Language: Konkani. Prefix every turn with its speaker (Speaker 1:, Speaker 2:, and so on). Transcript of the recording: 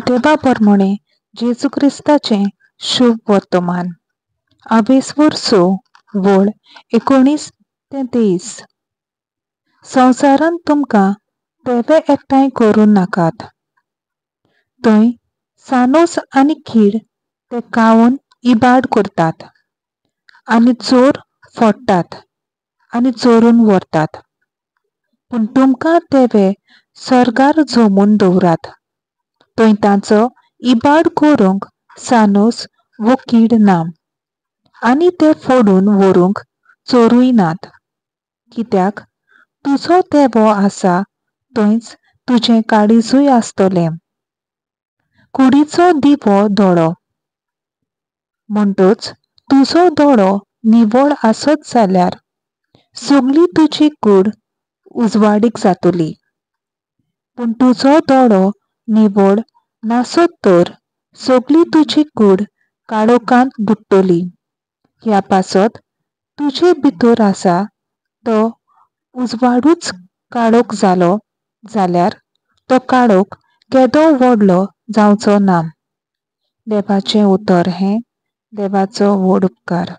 Speaker 1: देवा प्रमाणे जेजू क्रिस्ताचे शुभ वर्तमान 20 वर्सो वळ 19 ते 30 संवसारान तुमकां तेवे एकठांय करूं नाकात. थंय सानोस आनी कीड ते खावन इबाड करतात आनी चोर फोडटात आनी चोरून व्हरतात. पूण तुमकां तेवे सर्गार जमून दवरात. थंय तांचो इबाड करूंक सानोस वो कीड ना आनी ते फोडून व्हरूंक चोरूय नात. कित्याक तुजो तेवो आसा थंयच तुजें काळीजूय आसतलें. कुडीचो दिवो दोळो. म्हणटच तुजो दोळो निवळ आसत जाल्यार सगळी तुजी कूड उजवाडीक जातली. पूण तुजो दोळो निवळ नासत तर सगळी तुजी कूड काळोखांत बुडटली. ह्या पासत तुजे भितर आसा तो उजवाडूच काळोख जालो जाल्यार तो काळोख केदो व्हडलो जावचो ना. देवाचें उतर हें देवाचो व्हड उपकार.